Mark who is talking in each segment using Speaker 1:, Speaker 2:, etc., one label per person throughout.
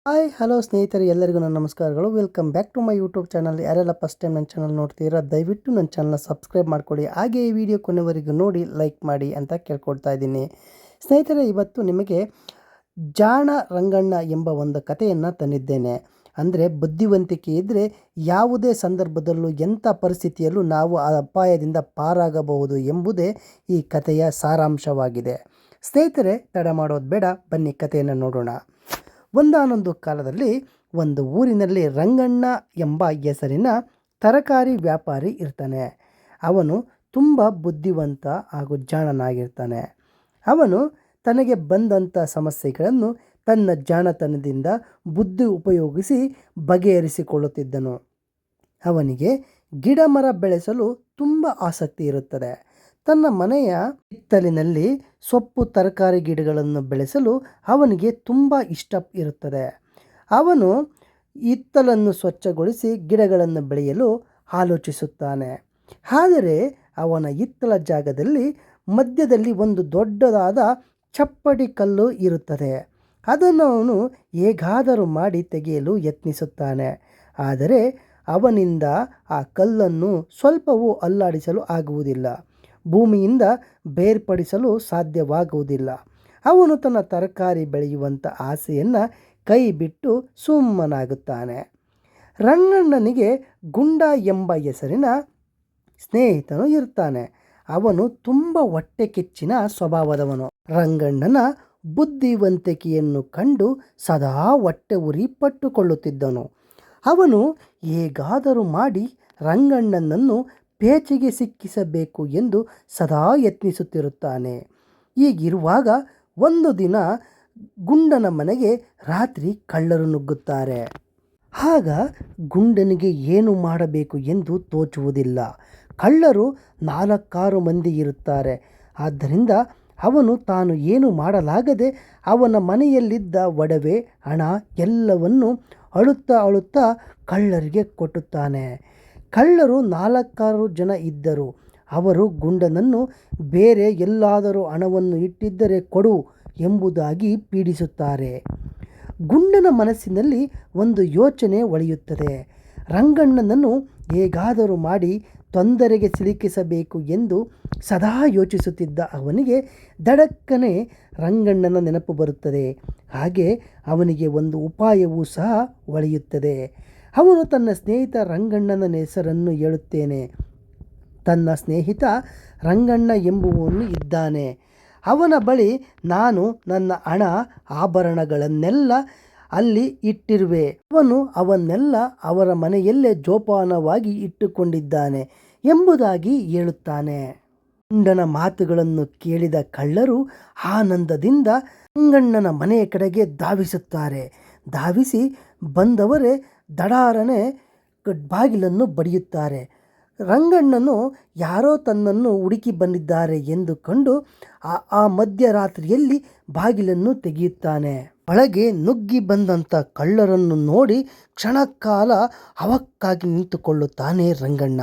Speaker 1: Hi hello ಸ್ನೇಹಿತರೆ, ಎಲ್ಲರಿಗೂ ನನ್ನ ನಮಸ್ಕಾರಗಳು. Welcome back to my YouTube channel. ಯಾರೆಲ್ಲ ಫಸ್ಟ್ ಟೈಮ್ ನನ್ನ ಚಾನಲ್ ನೋಡ್ತೀರಾ, ದಯವಿಟ್ಟು ನನ್ನ ಚಾನಲ್ನ ಸಬ್ಸ್ಕ್ರೈಬ್ ಮಾಡ್ಕೊಳ್ಳಿ. ಹಾಗೆ ಈ ವಿಡಿಯೋ ಕೊನೆವರೆಗೂ ನೋಡಿ ಲೈಕ್ ಮಾಡಿ ಅಂತ ಕೇಳ್ಕೊಳ್ತಾ ಇದ್ದೀನಿ. ಸ್ನೇಹಿತರೆ, ಇವತ್ತು ನಿಮಗೆ ಜಾಣ ರಂಗಣ್ಣ ಎಂಬ ಒಂದು ಕಥೆಯನ್ನು ತಂದಿದ್ದೇನೆ. ಅಂದರೆ ಬುದ್ಧಿವಂತಿಕೆ ಇದ್ದರೆ ಯಾವುದೇ ಸಂದರ್ಭದಲ್ಲೂ ಎಂಥ ಪರಿಸ್ಥಿತಿಯಲ್ಲೂ ನಾವು ಆ ಅಪಾಯದಿಂದ ಪಾರಾಗಬಹುದು ಎಂಬುದೇ ಈ ಕಥೆಯ ಸಾರಾಂಶವಾಗಿದೆ. ಸ್ನೇಹಿತರೆ, ತಡ ಮಾಡೋದು ಬೇಡ, ಬನ್ನಿ ಕಥೆಯನ್ನು ನೋಡೋಣ. ಒಂದಾನೊಂದು ಕಾಲದಲ್ಲಿ ಒಂದು ಊರಿನಲ್ಲಿ ರಂಗಣ್ಣ ಎಂಬ ಹೆಸರಿನ ತರಕಾರಿ ವ್ಯಾಪಾರಿ ಇರ್ತಾನೆ. ಅವನು ತುಂಬ ಬುದ್ಧಿವಂತ ಹಾಗೂ ಜಾಣನಾಗಿರ್ತಾನೆ. ಅವನು ತನಗೆ ಬಂದಂಥ ಸಮಸ್ಯೆಗಳನ್ನು ತನ್ನ ಜಾಣತನದಿಂದ ಬುದ್ಧಿ ಉಪಯೋಗಿಸಿ ಬಗೆಹರಿಸಿಕೊಳ್ಳುತ್ತಿದ್ದನು. ಅವನಿಗೆ ಗಿಡ ಮರ ಬೆಳೆಸಲು ತುಂಬ ಆಸಕ್ತಿ ಇರುತ್ತದೆ. ತನ್ನ ಮನೆಯ ಹಿತ್ತಲಿನಲ್ಲಿ ಸೊಪ್ಪು ತರಕಾರಿ ಗಿಡಗಳನ್ನು ಬೆಳೆಸಲು ಅವನಿಗೆ ತುಂಬ ಇಷ್ಟ ಇರುತ್ತದೆ. ಅವನು ಹಿತ್ತಲನ್ನು ಸ್ವಚ್ಛಗೊಳಿಸಿ ಗಿಡಗಳನ್ನು ಬೆಳೆಯಲು ಆಲೋಚಿಸುತ್ತಾನೆ. ಆದರೆ ಅವನ ಹಿತ್ತಲ ಜಾಗದಲ್ಲಿ ಮಧ್ಯದಲ್ಲಿ ಒಂದು ದೊಡ್ಡದಾದ ಚಪ್ಪಡಿ ಕಲ್ಲು ಇರುತ್ತದೆ. ಅದನ್ನು ಅವನು ಹೇಗಾದರೂ ಮಾಡಿ ತೆಗೆಯಲು ಯತ್ನಿಸುತ್ತಾನೆ. ಆದರೆ ಅವನಿಂದ ಆ ಕಲ್ಲನ್ನು ಸ್ವಲ್ಪವೂ ಅಲ್ಲಾಡಿಸಲು ಆಗುವುದಿಲ್ಲ. ಭೂಮಿಯಿಂದ ಬೇರ್ಪಡಿಸಲು ಸಾಧ್ಯವಾಗುವುದಿಲ್ಲ. ಅವನು ತನ್ನ ತರಕಾರಿ ಬೆಳೆಯುವಂಥ ಆಸೆಯನ್ನು ಕೈ ಬಿಟ್ಟು ಸುಮ್ಮನಾಗುತ್ತಾನೆ. ರಂಗಣ್ಣನಿಗೆ ಗುಂಡ ಎಂಬ ಹೆಸರಿನ ಸ್ನೇಹಿತನು ಇರ್ತಾನೆ. ಅವನು ತುಂಬ ಹೊಟ್ಟೆ ಕಿಚ್ಚಿನ ಸ್ವಭಾವದವನು. ರಂಗಣ್ಣನ ಬುದ್ಧಿವಂತಿಕೆಯನ್ನು ಕಂಡು ಸದಾ ಹೊಟ್ಟೆ ಉರಿ ಪಟ್ಟುಕೊಳ್ಳುತ್ತಿದ್ದನು. ಅವನು ಹೇಗಾದರೂ ಮಾಡಿ ರಂಗಣ್ಣನನ್ನು ಪೇಚಿಗೆ ಸಿಕ್ಕಿಸಬೇಕು ಎಂದು ಸದಾ ಯತ್ನಿಸುತ್ತಿರುತ್ತಾನೆ. ಹೀಗಿರುವಾಗ ಒಂದು ದಿನ ಗುಂಡನ ಮನೆಗೆ ರಾತ್ರಿ ಕಳ್ಳರು ನುಗ್ಗುತ್ತಾರೆ. ಆಗ ಗುಂಡನಿಗೆ ಏನು ಮಾಡಬೇಕು ಎಂದು ತೋಚುವುದಿಲ್ಲ. ಕಳ್ಳರು 4-6 ಮಂದಿ ಇರುತ್ತಾರೆ. ಆದ್ದರಿಂದ ಅವನು ತಾನು ಏನು ಮಾಡಲಾಗದೆ ಅವನ ಮನೆಯಲ್ಲಿದ್ದ ಒಡವೆ, ಹಣ ಎಲ್ಲವನ್ನು ಅಳುತ್ತಾ ಕಳ್ಳರಿಗೆ ಕೊಟ್ಟುತ್ತಾನೆ. ಕಳ್ಳರು 4-6 ಜನ ಇದ್ದರು. ಅವರು ಗುಂಡನನ್ನು ಬೇರೆ ಎಲ್ಲಾದರೂ ಹಣವನ್ನು ಇಟ್ಟಿದ್ದರೆ ಕೊಡು ಎಂಬುದಾಗಿ ಪೀಡಿಸುತ್ತಾರೆ. ಗುಂಡನ ಮನಸ್ಸಿನಲ್ಲಿ ಒಂದು ಯೋಚನೆ ಒಳೆಯುತ್ತದೆ. ರಂಗಣ್ಣನನ್ನು ಹೇಗಾದರೂ ಮಾಡಿ ತೊಂದರೆಗೆ ಸಿಲುಕಿಸಬೇಕು ಎಂದು ಸದಾ ಯೋಚಿಸುತ್ತಿದ್ದ ಅವನಿಗೆ ದಡಕ್ಕನೆ ರಂಗಣ್ಣನ ನೆನಪು ಬರುತ್ತದೆ. ಹಾಗೆ ಅವನಿಗೆ ಒಂದು ಉಪಾಯವೂ ಸಹ ಒಳೆಯುತ್ತದೆ. ಅವನು ತನ್ನ ಸ್ನೇಹಿತ ರಂಗಣ್ಣನ ಹೆಸರನ್ನು ಹೇಳುತ್ತೇನೆ. ತನ್ನ ಸ್ನೇಹಿತ ರಂಗಣ್ಣ ಎಂಬುವನು ಇದ್ದಾನೆ. ಅವನ ಬಳಿ ನಾನು ನನ್ನ ಹಣ ಆಭರಣಗಳನ್ನೆಲ್ಲ ಅಲ್ಲಿ ಇಟ್ಟಿರುವೆ. ಅವನು ಅವನ್ನೆಲ್ಲ ಅವರ ಮನೆಯಲ್ಲೇ ಜೋಪಾನವಾಗಿ ಇಟ್ಟುಕೊಂಡಿದ್ದಾನೆ ಎಂಬುದಾಗಿ ಹೇಳುತ್ತಾನೆ. ಗುಂಡನ ಮಾತುಗಳನ್ನು ಕೇಳಿದ ಕಳ್ಳರು ಆನಂದದಿಂದ ರಂಗಣ್ಣನ ಮನೆಯ ಕಡೆಗೆ ಧಾವಿಸುತ್ತಾರೆ. ಧಾವಿಸಿ ಬಂದವರೇ ದಡಾರನೆ ಬಾಗಿಲನ್ನು ಬಡಿಯುತ್ತಾರೆ. ರಂಗಣ್ಣನು ಯಾರೋ ತನ್ನನ್ನು ಹುಡುಕಿ ಬಂದಿದ್ದಾರೆ ಎಂದು ಕಂಡು ಆ ಮಧ್ಯರಾತ್ರಿಯಲ್ಲಿ ಬಾಗಿಲನ್ನು ತೆಗೆಯುತ್ತಾನೆ. ಒಳಗೆ ನುಗ್ಗಿ ಬಂದಂಥ ಕಳ್ಳರನ್ನು ನೋಡಿ ಕ್ಷಣಕಾಲ ಅವಕ್ಕಾಗಿ ನಿಂತುಕೊಳ್ಳುತ್ತಾನೆ ರಂಗಣ್ಣ.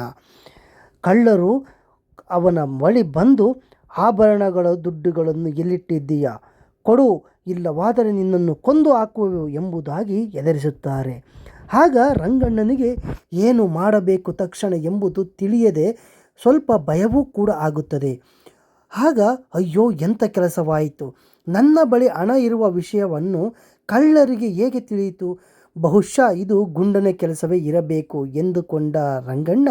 Speaker 1: ಕಳ್ಳರು ಅವನ ಬಳಿ ಬಂದು, ಆಭರಣಗಳ ದುಡ್ಡುಗಳನ್ನು ಎಲ್ಲಿಟ್ಟಿದ್ದೀಯಾ, ಕೊಡು, ಇಲ್ಲವಾದರೆ ನಿನ್ನನ್ನು ಕೊಂದು ಹಾಕುವೆವು ಎಂಬುದಾಗಿ ಹೆದರಿಸುತ್ತಾರೆ. ಆಗ ರಂಗಣ್ಣನಿಗೆ ಏನು ಮಾಡಬೇಕು ತಕ್ಷಣ ಎಂಬುದು ತಿಳಿಯದೆ ಸ್ವಲ್ಪ ಭಯವೂ ಕೂಡ ಆಗುತ್ತದೆ. ಆಗ ಅಯ್ಯೋ, ಎಂಥ ಕೆಲಸವಾಯಿತು, ನನ್ನ ಬಳಿ ಹಣ ಇರುವ ವಿಷಯವನ್ನು ಕಳ್ಳರಿಗೆ ಹೇಗೆ ತಿಳಿಯಿತು, ಬಹುಶಃ ಇದು ಗುಂಡನ ಕೆಲಸವೇ ಇರಬೇಕು ಎಂದುಕೊಂಡ ರಂಗಣ್ಣ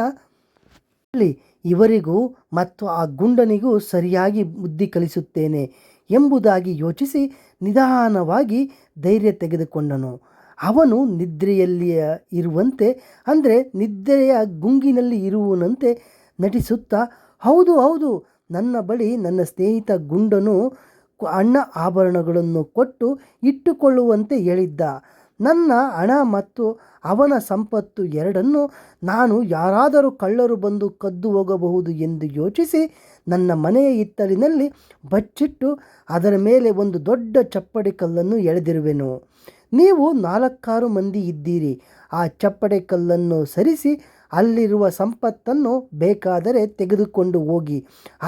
Speaker 1: ಇವರಿಗೂ ಮತ್ತು ಆ ಗುಂಡನಿಗೂ ಸರಿಯಾಗಿ ಬುದ್ಧಿ ಕಲಿಸುತ್ತೇನೆ ಎಂಬುದಾಗಿ ಯೋಚಿಸಿ ನಿಧಾನವಾಗಿ ಧೈರ್ಯ ತೆಗೆದುಕೊಂಡನು. ಅವನು ನಿದ್ರೆಯಲ್ಲಿ ಇರುವಂತೆ, ಅಂದರೆ ನಿದ್ರೆಯ ಗುಂಗಿನಲ್ಲಿ ಇರುವನಂತೆ ನಟಿಸುತ್ತಾ, ಹೌದು, ನನ್ನ ಬಳಿ ನನ್ನ ಸ್ನೇಹಿತ ಗುಂಡನು ಹಣ ಆಭರಣಗಳನ್ನು ಕೊಟ್ಟು ಇಟ್ಟುಕೊಳ್ಳುವಂತೆ ಹೇಳಿದ್ದ. ನನ್ನ ಹಣ ಮತ್ತು ಅವನ ಸಂಪತ್ತು ಎರಡನ್ನು ನಾನು ಯಾರಾದರೂ ಕಳ್ಳರು ಬಂದು ಕದ್ದು ಹೋಗಬಹುದು ಎಂದು ಯೋಚಿಸಿ ನನ್ನ ಮನೆಯ ಹಿತ್ತಲಿನಲ್ಲಿ ಬಚ್ಚಿಟ್ಟು ಅದರ ಮೇಲೆ ಒಂದು ದೊಡ್ಡ ಚಪ್ಪಡಿ ಕಲ್ಲನ್ನು ಎಳೆದಿರುವೆನು. ನೀವು 4-6 ಮಂದಿ ಇದ್ದೀರಿ. ಆ ಚಪ್ಪಡೆ ಕಲ್ಲನ್ನು ಸರಿಸಿ ಅಲ್ಲಿರುವ ಸಂಪತ್ತನ್ನು ಬೇಕಾದರೆ ತೆಗೆದುಕೊಂಡು ಹೋಗಿ,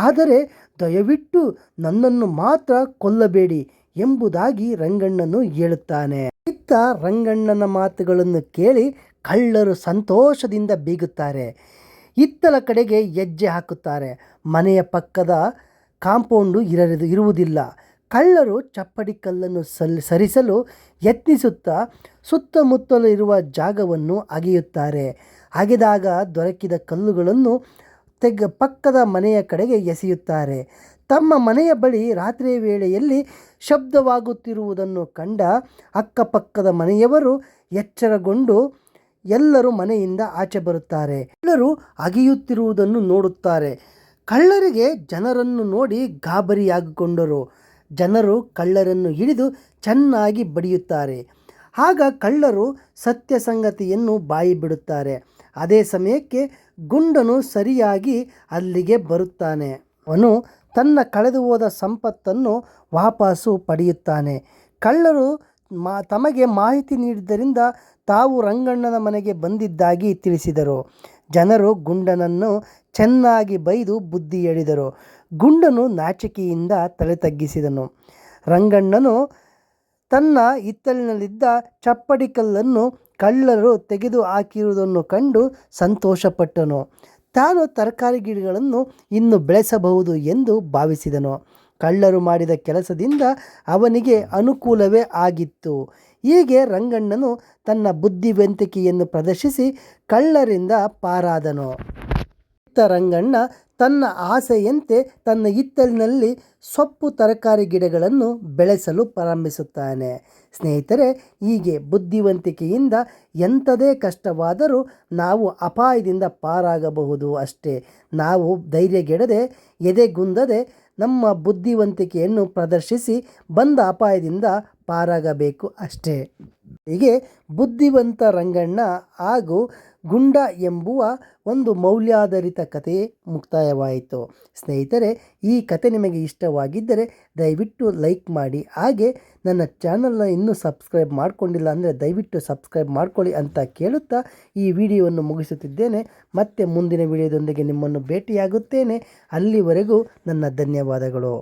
Speaker 1: ಆದರೆ ದಯವಿಟ್ಟು ನನ್ನನ್ನು ಮಾತ್ರ ಕೊಲ್ಲಬೇಡಿ ಎಂಬುದಾಗಿ ರಂಗಣ್ಣನು ಹೇಳುತ್ತಾನೆ. ಇತ್ತ ರಂಗಣ್ಣನ ಮಾತುಗಳನ್ನು ಕೇಳಿ ಕಳ್ಳರು ಸಂತೋಷದಿಂದ ಬೀಗುತ್ತಾರೆ. ಹಿತ್ತಲ ಕಡೆಗೆ ಹೆಜ್ಜೆ ಹಾಕುತ್ತಾರೆ. ಮನೆಯ ಪಕ್ಕದ ಕಾಂಪೌಂಡು ಇರುವುದಿಲ್ಲ. ಕಳ್ಳರು ಚಪ್ಪಡಿ ಕಲ್ಲನ್ನು ಸರಿಸಲು ಯತ್ನಿಸುತ್ತಾ ಸುತ್ತಮುತ್ತಲು ಇರುವ ಜಾಗವನ್ನು ಅಗೆಯುತ್ತಾರೆ. ಅಗೆದಾಗ ದೊರಕಿದ ಕಲ್ಲುಗಳನ್ನು ಪಕ್ಕದ ಮನೆಯ ಕಡೆಗೆ ಎಸೆಯುತ್ತಾರೆ. ತಮ್ಮ ಮನೆಯ ಬಳಿ ರಾತ್ರಿಯ ವೇಳೆಯಲ್ಲಿ ಶಬ್ದವಾಗುತ್ತಿರುವುದನ್ನು ಕಂಡ ಅಕ್ಕಪಕ್ಕದ ಮನೆಯವರು ಎಚ್ಚರಗೊಂಡು ಎಲ್ಲರೂ ಮನೆಯಿಂದ ಆಚೆ ಬರುತ್ತಾರೆ. ಕಳ್ಳರು ಅಗೆಯುತ್ತಿರುವುದನ್ನು ನೋಡುತ್ತಾರೆ. ಕಳ್ಳರಿಗೆ ಜನರನ್ನು ನೋಡಿ ಗಾಬರಿಯಾಗಿಕೊಂಡರು. ಜನರು ಕಳ್ಳರನ್ನು ಹಿಡಿದು ಚೆನ್ನಾಗಿ ಬಡಿಯುತ್ತಾರೆ. ಆಗ ಕಳ್ಳರು ಸತ್ಯ ಸಂಗತಿಯನ್ನು ಬಾಯಿ ಬಿಡುತ್ತಾರೆ. ಅದೇ ಸಮಯಕ್ಕೆ ಗುಂಡನು ಸರಿಯಾಗಿ ಅಲ್ಲಿಗೆ ಬರುತ್ತಾನೆ. ಅವನು ತನ್ನ ಕಳೆದು ಹೋದ ಸಂಪತ್ತನ್ನು ವಾಪಸ್ಸು ಪಡೆಯುತ್ತಾನೆ. ಕಳ್ಳರು ತಮಗೆ ಮಾಹಿತಿ ನೀಡಿದ್ದರಿಂದ ತಾವು ರಂಗಣ್ಣನ ಮನೆಗೆ ಬಂದಿದ್ದಾಗಿ ತಿಳಿಸಿದರು. ಜನರು ಗುಂಡನನ್ನು ಚೆನ್ನಾಗಿ ಬೈದು ಬುದ್ಧಿ ಹೇಳಿದರು. ಗುಂಡನು ನಾಚಿಕೆಯಿಂದ ತಲೆ ತಗ್ಗಿಸಿದನು. ರಂಗಣ್ಣನು ತನ್ನ ಹಿತ್ತಲಿನಲ್ಲಿದ್ದ ಚಪ್ಪಡಿ ಕಲ್ಲನ್ನು ಕಳ್ಳರು ತೆಗೆದು ಹಾಕಿರುವುದನ್ನು ಕಂಡು ಸಂತೋಷಪಟ್ಟನು. ತಾನು ತರಕಾರಿ ಗಿಡಗಳನ್ನು ಇನ್ನು ಬೆಳೆಸಬಹುದು ಎಂದು ಭಾವಿಸಿದನು. ಕಳ್ಳರು ಮಾಡಿದ ಕೆಲಸದಿಂದ ಅವನಿಗೆ ಅನುಕೂಲವೇ ಆಗಿತ್ತು. ಹೀಗೆ ರಂಗಣ್ಣನು ತನ್ನ ಬುದ್ಧಿವಂತಿಕೆಯನ್ನು ಪ್ರದರ್ಶಿಸಿ ಕಳ್ಳರಿಂದ ಪಾರಾದನು. ರಂಗಣ್ಣ ತನ್ನ ಆಸೆಯಂತೆ ತನ್ನ ಹಿತ್ತಲಿನಲ್ಲಿ ಸೊಪ್ಪು ತರಕಾರಿ ಗಿಡಗಳನ್ನು ಬೆಳೆಸಲು ಪ್ರಾರಂಭಿಸುತ್ತಾನೆ. ಸ್ನೇಹಿತರೆ, ಹೀಗೆ ಬುದ್ಧಿವಂತಿಕೆಯಿಂದ ಎಂಥದೇ ಕಷ್ಟವಾದರೂ ನಾವು ಅಪಾಯದಿಂದ ಪಾರಾಗಬಹುದು ಅಷ್ಟೇ. ನಾವು ಧೈರ್ಯಗೆಡದೆ ಎದೆಗುಂದದೆ ನಮ್ಮ ಬುದ್ಧಿವಂತಿಕೆಯನ್ನು ಪ್ರದರ್ಶಿಸಿ ಬಂದ ಅಪಾಯದಿಂದ ಪಾರಾಗಬೇಕು ಅಷ್ಟೇ. ಹೀಗೆ ಬುದ್ಧಿವಂತ ರಂಗಣ್ಣ ಹಾಗೂ ಗುಂಡ ಎಂಬುವ ಒಂದು ಮೌಲ್ಯಾಧಾರಿತ ಕಥೆ ಮುಕ್ತಾಯವಾಯಿತು. ಸ್ನೇಹಿತರೆ, ಈ ಕತೆ ನಿಮಗೆ ಇಷ್ಟವಾಗಿದ್ದರೆ ದಯವಿಟ್ಟು ಲೈಕ್ ಮಾಡಿ. ಹಾಗೆ ನನ್ನ ಚಾನಲ್ನ ಇನ್ನೂ ಸಬ್ಸ್ಕ್ರೈಬ್ ಮಾಡಿಕೊಂಡಿಲ್ಲ ಅಂದರೆ ದಯವಿಟ್ಟು ಸಬ್ಸ್ಕ್ರೈಬ್ ಮಾಡ್ಕೊಳ್ಳಿ ಅಂತ ಕೇಳುತ್ತಾ ಈ ವಿಡಿಯೋವನ್ನು ಮುಗಿಸುತ್ತಿದ್ದೇನೆ. ಮತ್ತೆ ಮುಂದಿನ ವಿಡಿಯೋದೊಂದಿಗೆ ನಿಮ್ಮನ್ನು ಭೇಟಿಯಾಗುತ್ತೇನೆ. ಅಲ್ಲಿವರೆಗೂ ನನ್ನ ಧನ್ಯವಾದಗಳು.